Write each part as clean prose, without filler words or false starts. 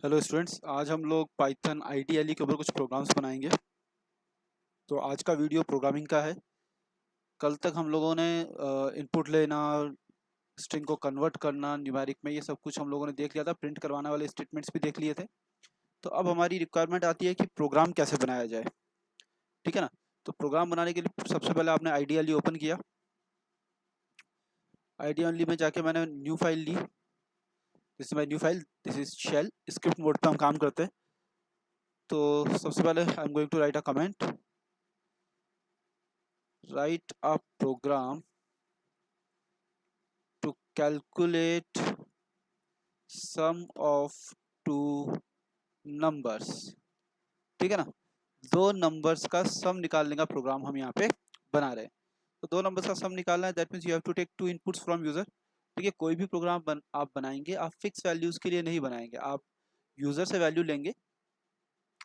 Hello students, आज हम लोग पाइथन आईडीएलई के ऊपर कुछ प्रोग्राम्स बनाएंगे। तो आज का वीडियो प्रोग्रामिंग का है। कल तक हम लोगों ने इनपुट लेना, स्ट्रिंग को कन्वर्ट करना न्यूमेरिक में, ये सब कुछ हम लोगों ने देख लिया था। प्रिंट करवाने वाले स्टेटमेंट्स भी देख लिए थे। तो अब हमारी रिक्वायरमेंट आती है कि प्रोग्राम कैसे बनाया जाए। ठीक है ना। तो प्रोग्राम बनाने के लिए सबसे पहले आपने आईडीएलई ओपन किया। आईडीएलई में जाके मैंने न्यू फाइल ली। This is my new file, this is shell. Script mode पे हम काम करते हैं। तो सबसे पहले I am going to write a comment, write a program to calculate sum of two numbers। ठीक है ना। दो नंबर्स का सम निकालने का प्रोग्राम हम यहाँ पे बना रहे हैं। तो दो नंबर्स का सम निकालना है, that means you have to take two inputs from user. ठीक है, कोई भी प्रोग्राम आप बनाएंगे, आप फिक्स वैल्यूज के लिए नहीं बनाएंगे, आप यूजर से वैल्यू लेंगे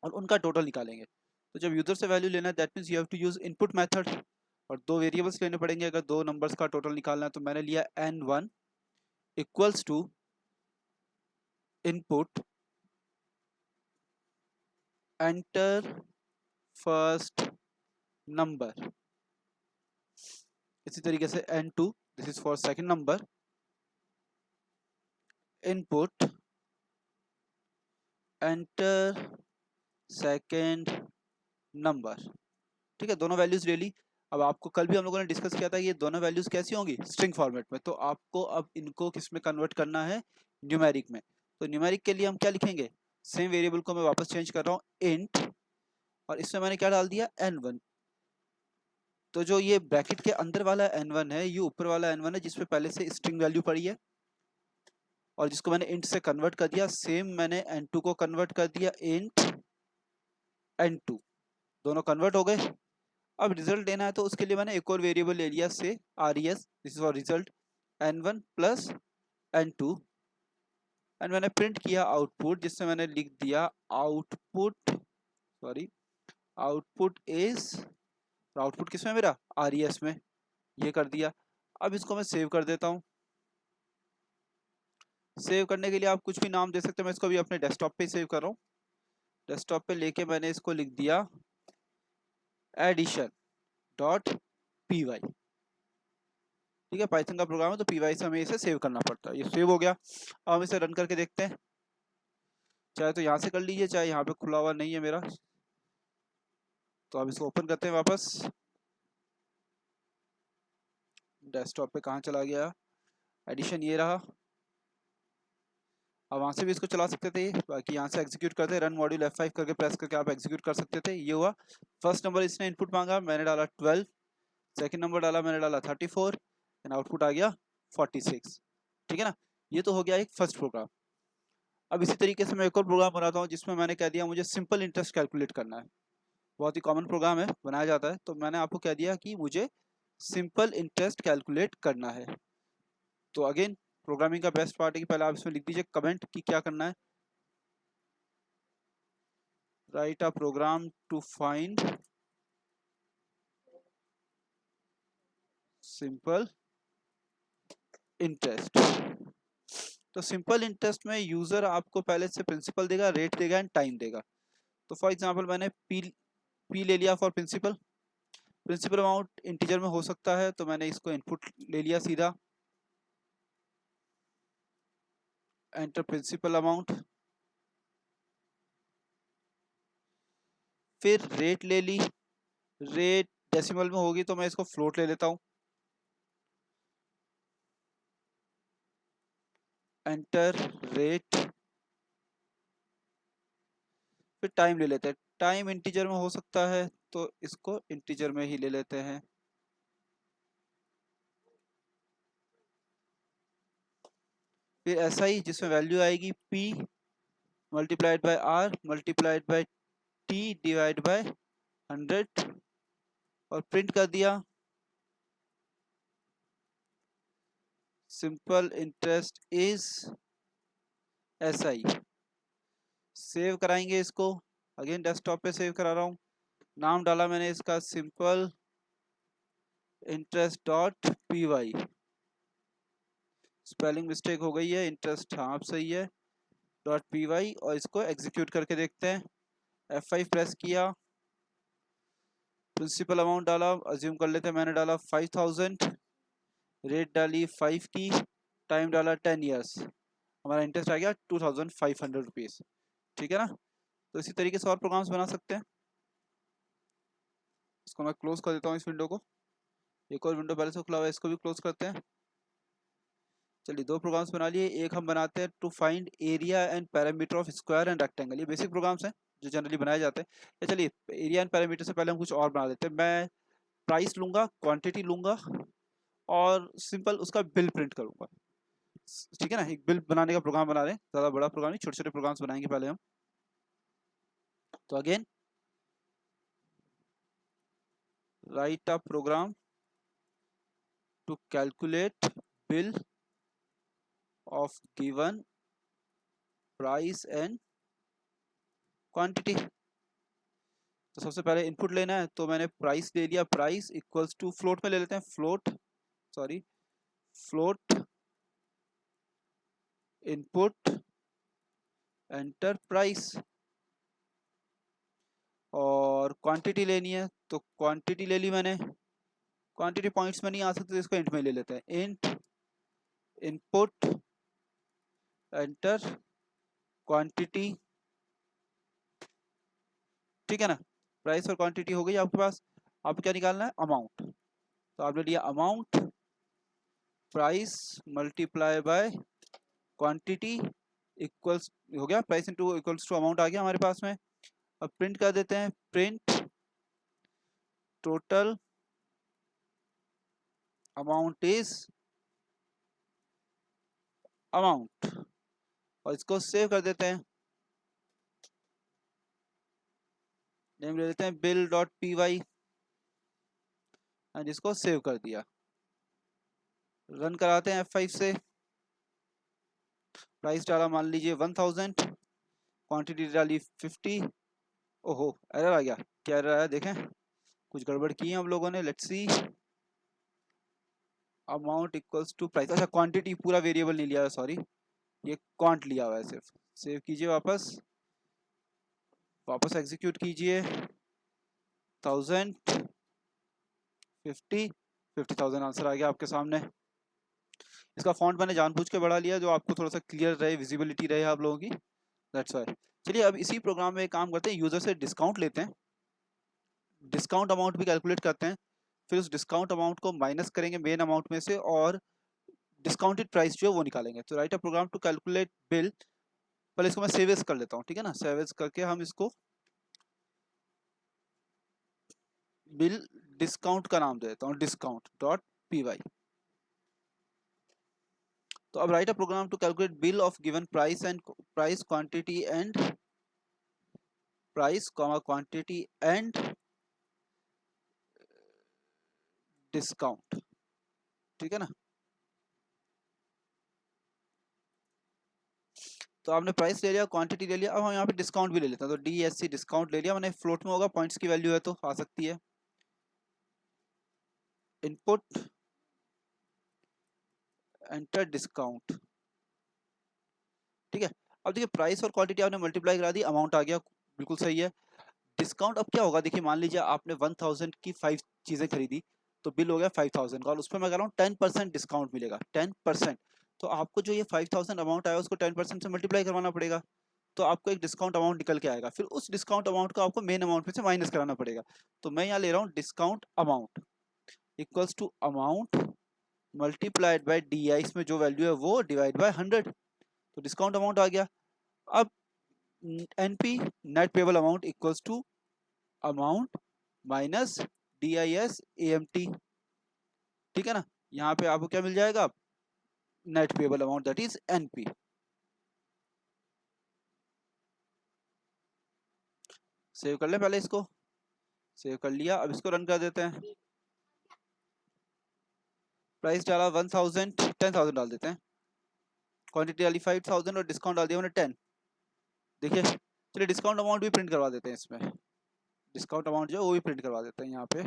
और उनका टोटल निकालेंगे। तो जब यूजर से वैल्यू लेना है, that means you have to use input method. और दो वेरिएबल्स लेने पड़ेंगे अगर दो नंबर्स का टोटल निकालना है। तो मैंने लिया n1 equals to input enter first number. इसी तरीके से n2, this is for second number, input enter second number. ठीक है, दोनों वैल्यूज ले ली। अब आपको कल भी हम लोगों ने डिस्कस किया था ये दोनों वैल्यूज कैसी होंगी, स्ट्रिंग फॉर्मेट में। तो आपको अब इनको किस में कन्वर्ट करना है, न्यूमेरिक में। तो न्यूमेरिक के लिए हम क्या लिखेंगे, सेम वेरिएबल को मैं वापस चेंज कर रहा हूँ इंट, और इसमें मैंने क्या डाल दिया n1। तो जो ये ब्रैकेट के अंदर वाला n1 है, ये ऊपर वाला n1 है जिसपे पहले से स्ट्रिंग वैल्यू पड़ी है और जिसको मैंने इंट से कन्वर्ट कर दिया। सेम मैंने n2 को कन्वर्ट कर दिया इंट n2, दोनों कन्वर्ट हो गए। अब रिजल्ट लेना है तो उसके लिए मैंने एक और वेरिएबल ले लिया से res, this is for result, n1 plus n2। And मैंने प्रिंट किया आउटपुट, जिससे मैंने लिख दिया output, sorry, output is, output किसमें मेरा res में, ये कर दिया। अब इसको मैं सेव कर देता हूँ। सेव करने के लिए आप कुछ भी नाम दे सकते हैं, मैं इसको भी अपने डेस्कटॉप पे सेव कर रहा हूँ। डेस्कटॉप पे लेके मैंने इसको लिख दिया एडिशन डॉट पी वाई। ठीक है, पाइथन का प्रोग्राम है तो पी वाई से हमें इसे सेव करना पड़ता है। ये सेव हो गया। अब हम इसे रन करके देखते हैं। चाहे तो यहाँ से कर लीजिए, चाहे यहाँ पे खुला हुआ नहीं है मेरा। तो अब इसको ओपन करते हैं वापस। डेस्कटॉप पे कहाँ चला गया, एडिशन ये रहा। अब वहाँ से भी इसको चला सकते थे, बाकी यहाँ से एग्जीक्यूट करते, रन मॉड्यूल F5 करके प्रेस करके आप एग्जीक्यूट कर सकते थे। ये हुआ। फर्स्ट नंबर इसने इनपुट मांगा, मैंने डाला 12। सेकंड नंबर डाला, मैंने डाला 34 एंड आउटपुट आ गया 46। ठीक है ना। ये तो हो गया एक फर्स्ट प्रोग्राम। अब इसी तरीके से मैं एक और प्रोग्राम बनाता हूँ जिसमें मैंने कह दिया मुझे सिंपल इंटरेस्ट कैलकुलेट करना है। बहुत ही कॉमन प्रोग्राम है, बनाया जाता है। तो मैंने आपको कह दिया कि मुझे सिंपल इंटरेस्ट कैलकुलेट करना है। तो अगेन प्रोग्रामिंग का बेस्ट पार्ट है कि पहले आप इसमें लिख दीजिए कमेंट कि क्या करना है। Write a program to find simple interest. तो सिंपल इंटरेस्ट में यूजर आपको पहले से प्रिंसिपल देगा, रेट देगा एंड टाइम देगा। तो फॉर एग्जांपल मैंने पी ले लिया for principal. Principal amount integer में हो सकता है, तो मैंने इसको इनपुट ले लिया सीधा, एंटर प्रिंसिपल अमाउंट। फिर रेट ले ली, रेट डेसिमल में होगी तो मैं इसको फ्लोट ले लेता हूँ, एंटर रेट। फिर टाइम ले लेते हैं, टाइम इंटीजर में हो सकता है तो इसको इंटीजर में ही ले लेते हैं। फिर ऐसा ही जिसमें वैल्यू आएगी p multiplied by r multiplied by t divide by 100 और प्रिंट कर दिया simple interest is SI। Save कराएंगे इसको, अगेन डेस्कटॉप पे सेव करा रहा हूँ। नाम डाला मैंने इसका simple interest dot P Y. Spelling mistake हो गई है, इंटरेस्ट हाँ सही है, डॉट पी वाई, और इसको एग्जीक्यूट करके देखते हैं। F5 प्रेस किया, प्रिंसिपल अमाउंट डाला, अज्यूम कर लेते हैं मैंने डाला 5000, रेट डाली 5 की, टाइम डाला 10 ईयर्स, हमारा इंटरेस्ट आ गया 2500 रुपीज़। ठीक है ना। तो इसी तरीके से और प्रोग्राम्स बना सकते हैं। इसको मैं क्लोज कर देता हूँ इस विंडो को। एक और विंडो पहले से खुला हुआ है, इसको भी क्लोज करते हैं। चलिए 2 प्रोग्राम्स बना लिए। एक हम बनाते हैं to find area and parameter of square and rectangle. ये बेसिक प्रोग्राम्स हैं जो जनरली बनाए जाते हैं। या चलिए एरिया एंड पैरामीटर से पहले हम कुछ और बना लेते हैं। मैं प्राइस लूंगा, क्वांटिटी लूंगा और सिंपल उसका बिल प्रिंट करूंगा। ठीक है ना। एक बिल बनाने का प्रोग्राम बना रहे हैं, ज़्यादा बड़ा प्रोग्राम नहीं, छोटे छोटे प्रोग्राम्स बनाएंगे पहले हम। तो again write a program to calculate bill of given price and quantity. तो सबसे पहले इनपुट लेना है, तो मैंने प्राइस ले लिया। प्राइस इक्वल्स टू फ्लोट में ले लेते हैं, फ्लोट इनपुट एंटर प्राइस। और क्वांटिटी लेनी है, तो क्वांटिटी ले ली मैंने। क्वांटिटी पॉइंट्स में नहीं आ सकते तो इसको इंट में ले लेते हैं। Int input enter quantity. ठीक है ना। प्राइस और क्वांटिटी हो गई आपके पास। आपको क्या निकालना है? अमाउंट। तो आपने लिया amount, price multiply by quantity equals हो गया, price into equals to amount आ गया हमारे पास में। अब प्रिंट कर देते हैं, print total amount is amount, और इसको सेव कर देते हैं। नेम ले लेते हैं bill dot P Y, and इसको सेव कर दिया। रन कराते हैं F5 से। प्राइस डाला मान लीजिए 1000, क्वांटिटी डाली 50। ओहो एरर आ गया। क्या एरर आया देखें, कुछ गड़बड़ की है हम लोगों ने। Let's see. Amount equals to price, अच्छा क्वांटिटी पूरा वेरिएबल नहीं लिया है, सॉरी, ये क्वांट लिया हुआ है सिर्फ। सेव कीजिए, वापस वापस एग्जीक्यूट कीजिए। 1000 50 50,000 आंसर आ गया आपके सामने। इसका फॉन्ट मैंने जानबूझ के बढ़ा लिया जो आपको थोड़ा सा क्लियर रहे, विजिबिलिटी रहे आप लोगों की, दैट्स व्हाई। चलिए अब इसी प्रोग्राम में एक काम करते हैं, यूजर से डिस्काउंट लेते हैं, डिस्काउंट अमाउंट भी कैलकुलेट करते हैं, फिर उस डिस्काउंट अमाउंट को माइनस करेंगे मेन अमाउंट में से, और डिस्काउंटेड प्राइस जो है वो निकालेंगे। तो write a program to calculate bill. पहले इसको मैं सेव कर लेता हूँ, ठीक है ना। सेव करके हम इसको बिल डिस्काउंट का नाम दे देता हूँ, डिस्काउंट डॉट पी वाई। तो अब write a program to calculate bill of given price and price quantity and price quantity and discount. ठीक है ना। तो आपने प्राइस ले लिया, क्वांटिटी ले लिया, अब हम यहाँ पे डिस्काउंट भी ले लेते हैं। तो DSC डिस्काउंट ले लिया मैंने, फ्लोट में होगा, पॉइंट्स की वैल्यू है तो आ सकती है। Input enter discount. ठीक है। अब देखिए प्राइस और क्वांटिटी आपने मल्टीप्लाई करा दी, अमाउंट आ गया, बिल्कुल सही है। डिस्काउंट अब क्या होगा, देखिए मान लीजिए आपने 1000 की 5 चीजें खरीदी, तो बिल हो गया 5000 का, और उस पर मैं कह रहा हूँ 10% डिस्काउंट मिलेगा, 10%। तो आपको जो ये 5000 अमाउंट आया उसको 10% से मल्टीप्लाई करवाना पड़ेगा, तो आपको एक डिस्काउंट अमाउंट निकल के आएगा। फिर उस डिस्काउंट अमाउंट को आपको मेन अमाउंट में से माइनस कराना पड़ेगा। तो मैं यहाँ ले रहा हूँ discount amount equals to amount multiplied by DI, इसमें जो वैल्यू है वो डिवाइड बाय 100। तो डिस्काउंट अमाउंट आ गया। अब NP net payable amount equals to amount minus DIS AMT। ठीक है ना। यहाँ पे आपको क्या मिल जाएगा, net payable amount, that is NP। Save कर ले पहले इसको, सेव कर लिया। अब इसको रन कर देते हैं। प्राइस डाला 1000, 10,000 डाल देते हैं। क्वांटिटी डाली 5000 और डिस्काउंट डाल दिया मैंने 10। देखिए चलिए डिस्काउंट अमाउंट भी प्रिंट करवा देते हैं इसमें। डिस्काउंट अमाउंट जो है वो भी प्रिंट करवा देते हैं यहाँ पे।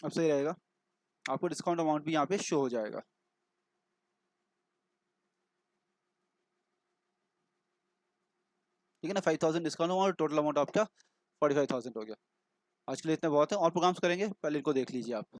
अब सही रहेगा, आपको डिस्काउंट अमाउंट भी यहाँ पे शो हो जाएगा। ठीक है ना, 5000 डिस्काउंट अमाउंट, टोटल अमाउंट आपका 45,000 हो गया। आज के लिए इतना बहुत है, और प्रोग्राम्स करेंगे, पहले इनको देख लीजिए आप।